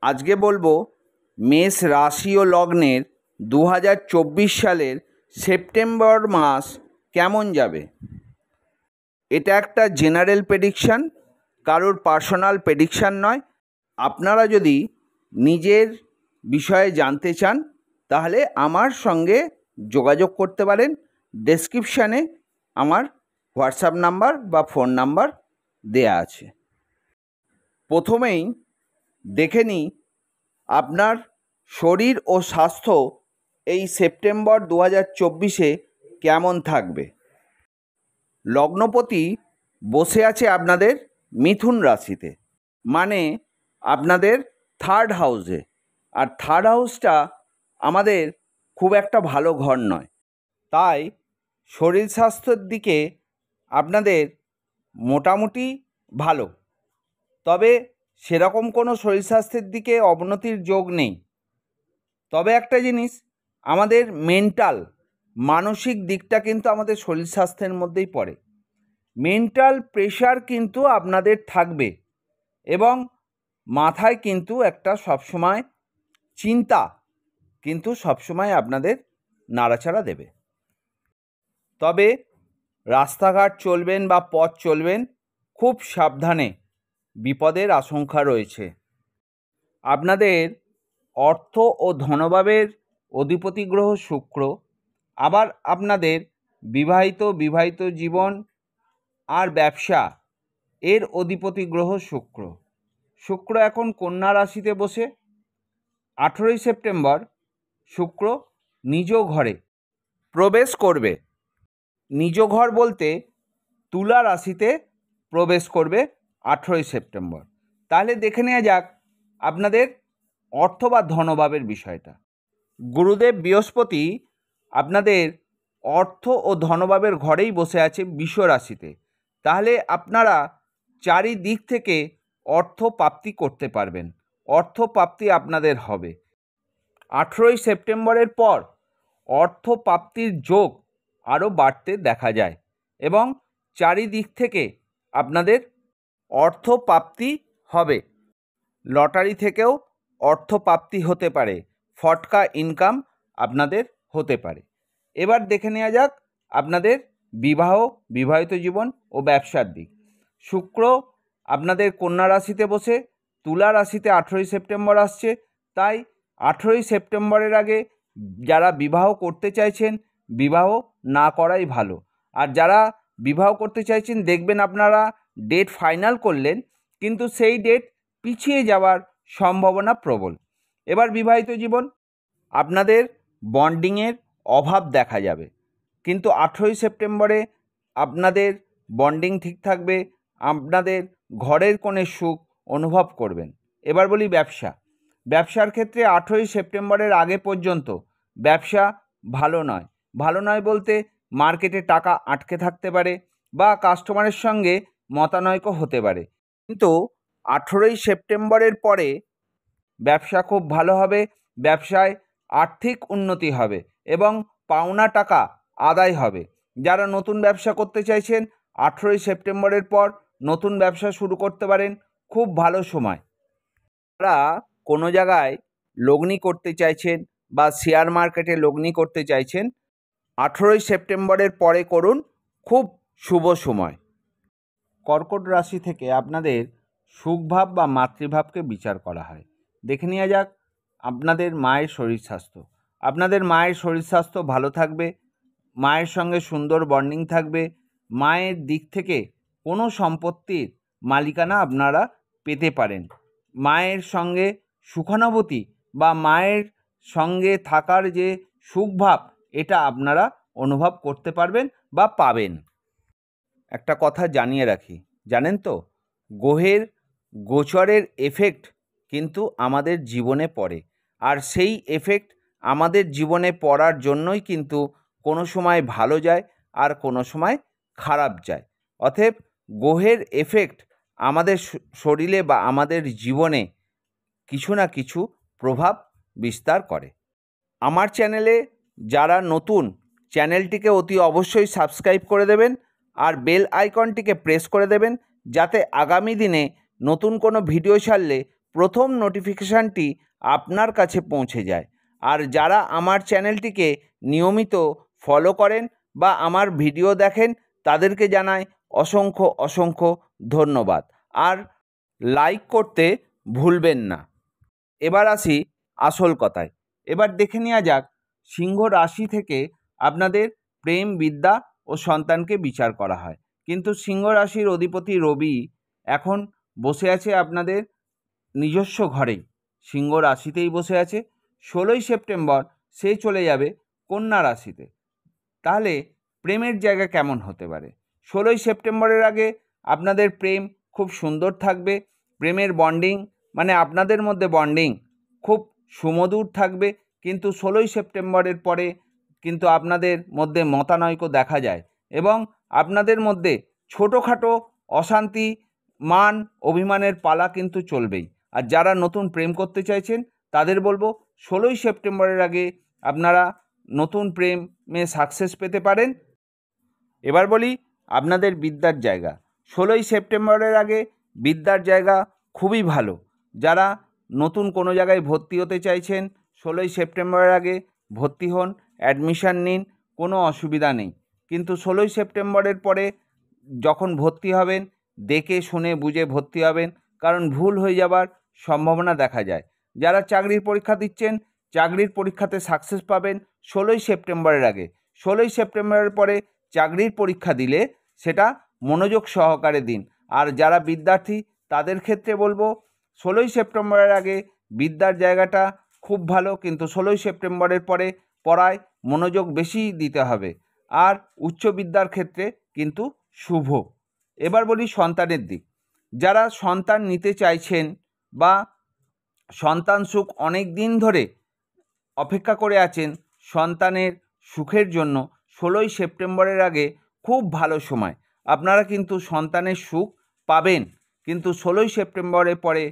আজকে বলবো মেষ রাশি ও লগ্নের 2024 সালের সেপ্টেম্বর মাস কেমন যাবে। এটা একটা জেনারেল প্রেডিকশান, কারোর পার্সোনাল প্রেডিকশান নয়। আপনারা যদি নিজের বিষয়ে জানতে চান তাহলে আমার সঙ্গে যোগাযোগ করতে পারেন। ডেসক্রিপশানে আমার হোয়াটসঅ্যাপ নাম্বার বা ফোন নাম্বার দেয়া আছে। প্রথমেই দেখে নিই আপনার শরীর ও স্বাস্থ্য এই সেপ্টেম্বর 2024-এ কেমন থাকবে। লগ্নপতি বসে আছে আপনাদের মিথুন রাশিতে, মানে আপনাদের থার্ড হাউসে। আর থার্ড হাউসটা আমাদের খুব একটা ভালো ঘর নয়, তাই শরীর স্বাস্থ্যের দিকে আপনাদের মোটামুটি ভালো, তবে সেরকম কোনো শরীর স্বাস্থ্যের দিকে অবনতির যোগ নেই। তবে একটা জিনিস, আমাদের মানসিক দিকটা কিন্তু আমাদের শরীর স্বাস্থ্যের মধ্যেই পড়ে। মেন্টাল প্রেশার কিন্তু আপনাদের থাকবে এবং মাথায় কিন্তু একটা সবসময় চিন্তা কিন্তু সবসময় আপনাদের নাড়াচাড়া দেবে। তবে রাস্তাঘাট চলবেন বা পথ চলবেন খুব সাবধানে, বিপদের আশঙ্কা রয়েছে। আপনাদের অর্থ ও ধনভাবের অধিপতি গ্রহ শুক্র, আবার আপনাদের বিবাহিত জীবন আর ব্যবসা এর অধিপতি গ্রহ শুক্র এখন কন্যা রাশিতে বসে 18 সেপ্টেম্বর শুক্র নিজ ঘরে প্রবেশ করবে। নিজ ঘর বলতে তুলা রাশিতে প্রবেশ করবে 18 সেপ্টেম্বর। তাহলে দেখে নেওয়া যাক আপনাদের অর্থ বা ধনভাবের বিষয়টা। গুরুদেব বৃহস্পতি আপনাদের অর্থ ও ধনভাবের ঘরেই বসে আছে বৃষ রাশিতে। তাহলে আপনারা চারিদিক থেকে অর্থ প্রাপ্তি করতে পারবেন, অর্থ প্রাপ্তি আপনাদের হবে। 18 সেপ্টেম্বরের পর অর্থ প্রাপ্তির যোগ আরও বাড়তে দেখা যায় এবং চারিদিক থেকে আপনাদের অর্থ প্রাপ্তি হবে। লটারি থেকেও অর্থ প্রাপ্তি হতে পারে, ফটকা ইনকাম আপনাদের হতে পারে। এবার দেখে নেওয়া যাক আপনাদের বিবাহিত জীবন ও ব্যবসার দিক। শুক্র আপনাদের কন্যা রাশিতে বসে তুলা রাশিতে 18 সেপ্টেম্বর আসছে, তাই 18 সেপ্টেম্বরের আগে যারা বিবাহ করতে চাইছেন বিবাহ না করাই ভালো। আর যারা বিবাহ করতে চাইছেন দেখবেন আপনারা ডেট ফাইনাল করলেন কিন্তু সেই ডেট পিছিয়ে যাওয়ার সম্ভাবনা প্রবল। এবার বিবাহিত জীবন, আপনাদের বন্ডিংয়ের অভাব দেখা যাবে, কিন্তু 18 সেপ্টেম্বরে আপনাদের বন্ডিং ঠিক থাকবে, আপনাদের ঘরের কোণে সুখ অনুভব করবেন। এবার বলি ব্যবসার ক্ষেত্রে 18 সেপ্টেম্বরের আগে পর্যন্ত ব্যবসা ভালো নয় বলতে মার্কেটে টাকা আটকে থাকতে পারে বা কাস্টমারের সঙ্গে মতানৈক্য হতে পারে, কিন্তু 18 সেপ্টেম্বরের পরে ব্যবসা খুব ভালো হবে। ব্যবসায় আর্থিক উন্নতি হবে এবং পাওনা টাকা আদায় হবে। যারা নতুন ব্যবসা করতে চাইছেন 18 সেপ্টেম্বরের পর নতুন ব্যবসা শুরু করতে পারেন, খুব ভালো সময়। যারা কোনো জায়গায় লগ্নি করতে চাইছেন বা শেয়ার মার্কেটে লগ্নি করতে চাইছেন 18 সেপ্টেম্বরের পরে করুন, খুব শুভ সময়। কর্কট রাশি থেকে আপনাদের সুখভাব বা মাতৃভাবকে বিচার করা হয়। দেখে নেওয়া যাক আপনাদের মায়ের শরীর স্বাস্থ্য। আপনাদের মায়ের শরীর স্বাস্থ্য ভালো থাকবে, মায়ের সঙ্গে সুন্দর বন্ডিং থাকবে। মায়ের দিক থেকে কোনো সম্পত্তির মালিকানা আপনারা পেতে পারেন। মায়ের সঙ্গে সুখানুভূতি বা মায়ের সঙ্গে থাকার যে সুখভাব এটা আপনারা অনুভব করতে পারবেন বা পাবেন। একটা কথা জানিয়ে রাখি, জানেন তো, গ্রহের গোচরের এফেক্ট কিন্তু আমাদের জীবনে পড়ে, আর সেই এফেক্ট আমাদের জীবনে পড়ার জন্যই কিন্তু কোনো সময় ভালো যায় আর কোনো সময় খারাপ যায়। অতএব গ্রহের এফেক্ট আমাদের শরীরে বা আমাদের জীবনে কিছু না কিছু প্রভাব বিস্তার করে। আমার চ্যানেলে যারা নতুন, চ্যানেলটিকে অতি অবশ্যই সাবস্ক্রাইব করে দেবেন আর বেল আইকনটিকে প্রেস করে দেবেন, যাতে আগামী দিনে নতুন কোনো ভিডিও ছাড়লে প্রথম নোটিফিকেশানটি আপনার কাছে পৌঁছে যায়। আর যারা আমার চ্যানেলটিকে নিয়মিত ফলো করেন বা আমার ভিডিও দেখেন তাদেরকে জানাই অসংখ্য অসংখ্য ধন্যবাদ। আর লাইক করতে ভুলবেন না। এবার আসি আসল কথায়। এবার দেখে নেওয়া যাক সিংহ রাশি থেকে আপনাদের প্রেম, বিদ্যা ও সন্তানকে বিচার করা হয়। কিন্তু সিংহ রাশির অধিপতি রবি এখন বসে আছে আপনাদের নিজস্ব ঘরেই, সিংহ রাশিতেই বসে আছে। 16ই সেপ্টেম্বর সে চলে যাবে কন্যা রাশিতে। তাহলে প্রেমের জায়গা কেমন হতে পারে? 16ই সেপ্টেম্বরের আগে আপনাদের প্রেম খুব সুন্দর থাকবে। প্রেমের বন্ডিং মানে আপনাদের মধ্যে বন্ডিং খুব সুমধুর থাকবে। কিন্তু 16ই সেপ্টেম্বরের পরে কিন্তু আপনাদের মধ্যে মতানৈক্য দেখা যায় এবং আপনাদের মধ্যে ছোটোখাটো অশান্তি, মান অভিমানের পালা কিন্তু চলবেই। আর যারা নতুন প্রেম করতে চাইছেন তাদের বলবো 16ই সেপ্টেম্বরের আগে আপনারা নতুন প্রেমে সাকসেস পেতে পারেন। এবার বলি আপনাদের বিদ্যার জায়গা। 16ই সেপ্টেম্বরের আগে বিদ্যার জায়গা খুবই ভালো। যারা নতুন কোনো জায়গায় ভর্তি হতে চাইছেন 16ই সেপ্টেম্বরের আগে ভর্তি হন, অ্যাডমিশান নিন, কোনো অসুবিধা নেই। কিন্তু 16ই সেপ্টেম্বরের পরে যখন ভর্তি হবেন দেখে শুনে বুঝে ভর্তি হবেন, কারণ ভুল হয়ে যাবার সম্ভাবনা দেখা যায়। যারা চাকরির পরীক্ষা দিচ্ছেন চাকরির পরীক্ষাতে সাকসেস পাবেন 16ই সেপ্টেম্বরের আগে। 16ই সেপ্টেম্বরের পরে চাকরির পরীক্ষা দিলে সেটা মনোযোগ সহকারে দিন। আর যারা বিদ্যার্থী তাদের ক্ষেত্রে বলবো 16ই সেপ্টেম্বরের আগে বিদ্যার জায়গাটা খুব ভালো, কিন্তু 16ই সেপ্টেম্বরের পরে পড়ায় মনোযোগ বেশি দিতে হবে। আর উচ্চ বিদ্যার ক্ষেত্রে কিন্তু শুভ। এবার বলি সন্তানের দিক। যারা সন্তান নিতে চাইছেন বা সন্তান সুখ অনেক দিন ধরে অপেক্ষা করে আছেন সন্তানের সুখের জন্য, 16ই সেপ্টেম্বরের আগে খুব ভালো সময়। আপনারা কিন্তু সন্তানের সুখ পাবেন, কিন্তু 16ই সেপ্টেম্বরের পরে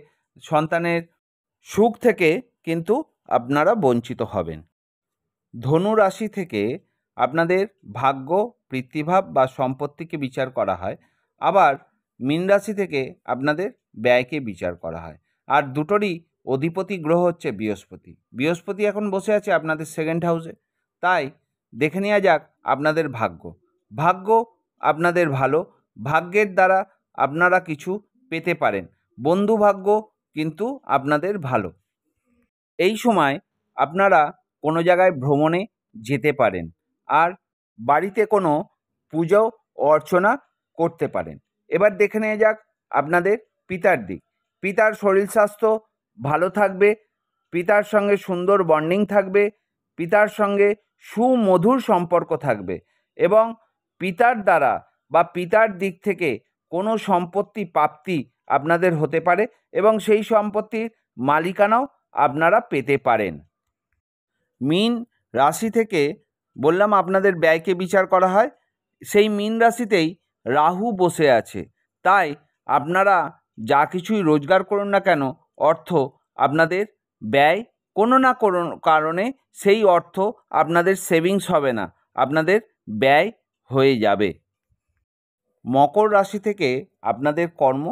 সন্তানের সুখ থেকে কিন্তু আপনারা বঞ্চিত হবেন। ধনু রাশি থেকে আপনাদের ভাগ্য, পিতৃভাব বা সম্পত্তিকে বিচার করা হয়। আবার মীন রাশি থেকে আপনাদের ব্যয়কে বিচার করা হয়। আর দুটোরই অধিপতি গ্রহ হচ্ছে বৃহস্পতি। বৃহস্পতি এখন বসে আছে আপনাদের সেকেন্ড হাউসে। তাই দেখে নেওয়া যাক আপনাদের ভাগ্য। ভাগ্য আপনাদের ভালো, ভাগ্যের দ্বারা আপনারা কিছু পেতে পারেন। বন্ধু ভাগ্য কিন্তু আপনাদের ভালো। এই সময় আপনারা কোনো জায়গায় ভ্রমণে যেতে পারেন। আর বাড়িতে কোনো পুজো অর্চনা করতে পারেন। এবার দেখে নেওয়া যাক আপনাদের পিতার দিক। পিতার শরীর স্বাস্থ্য ভালো থাকবে, পিতার সঙ্গে সুন্দর বন্ডিং থাকবে, পিতার সঙ্গে সুমধুর সম্পর্ক থাকবে এবং পিতার দ্বারা বা পিতার দিক থেকে কোনো সম্পত্তি প্রাপ্তি আপনাদের হতে পারে এবং সেই সম্পত্তির মালিকানাও আপনারা পেতে পারেন। মীন রাশি থেকে বললাম আপনাদের ব্যয়কে বিচার করা হয়। সেই মীন রাশিতেই রাহু বসে আছে। তাই আপনারা যা কিছুই রোজগার করুন না কেন, অর্থ আপনাদের ব্যয় কোনো না কোনো কারণে সেই অর্থ আপনাদের সেভিংস হবে না, আপনাদের ব্যয় হয়ে যাবে। মকর রাশি থেকে আপনাদের কর্ম,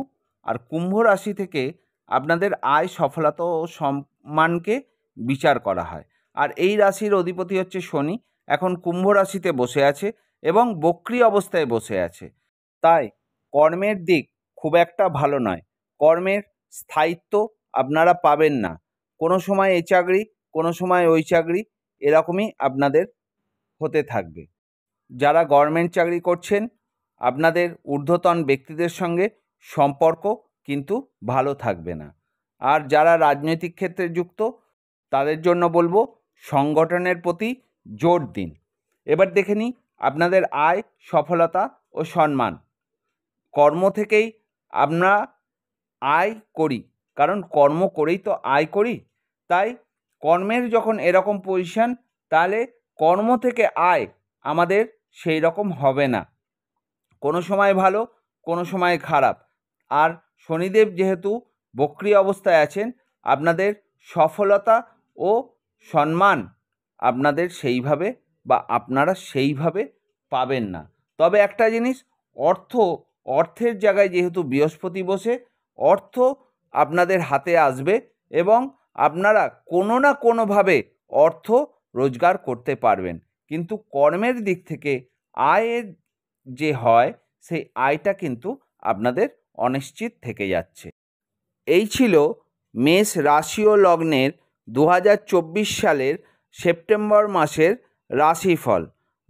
আর কুম্ভ রাশি থেকে আপনাদের আয়, সফলতা ও সম্মানকে বিচার করা হয়। আর এই রাশির অধিপতি হচ্ছে শনি, এখন কুম্ভ রাশিতে বসে আছে এবং বক্রী অবস্থায় বসে আছে। তাই কর্মের দিক খুব একটা ভালো নয়। কর্মের স্থায়িত্ব আপনারা পাবেন না। কোনো সময় এই চাকরি, কোনো সময় ওই চাকরি, এরকমই আপনাদের হতে থাকবে। যারা গভর্নমেন্ট চাকরি করছেন আপনাদের ঊর্ধ্বতন ব্যক্তিদের সঙ্গে সম্পর্ক কিন্তু ভালো থাকবে না। আর যারা রাজনৈতিক ক্ষেত্রে যুক্ত তাদের জন্য বলবো সংগঠনের প্রতি জোর দিন। এবার দেখে নিই আপনাদের আয়, সফলতা ও সম্মান। কর্ম থেকেই আমরা আয় করি, কারণ কর্ম করেই তো আয় করি। তাই কর্মের যখন এরকম পজিশন, তাহলে কর্ম থেকে আয় আমাদের সেই রকম হবে না। কোনো সময় ভালো, কোনো সময় খারাপ। আর শনিদেব যেহেতু বক্রী অবস্থায় আছেন, আপনাদের সফলতা ও সম্মান আপনাদের সেইভাবে বা আপনারা সেইভাবে পাবেন না। তবে একটা জিনিস, অর্থের জায়গায় যেহেতু বৃহস্পতি বসে, অর্থ আপনাদের হাতে আসবে এবং আপনারা কোনো না কোনোভাবে অর্থ রোজগার করতে পারবেন। কিন্তু কর্মের দিক থেকে আয়ের যে হয় সেই আয়টা কিন্তু আপনাদের অনিশ্চিত থেকে যাচ্ছে। এই ছিল মেষ রাশি ও লগ্নের 2024 সালের সেপ্টেম্বর মাসের রাশিফল।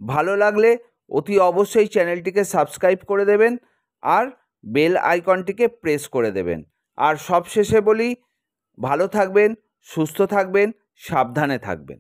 ভালো লাগলে অতি অবশ্যই চ্যানেলটিকে সাবস্ক্রাইব করে দেবেন আর বেল আইকনটিকে প্রেস করে দেবেন। আর সবশেষে বলি, ভালো থাকবেন, সুস্থ থাকবেন, সাবধানে থাকবেন।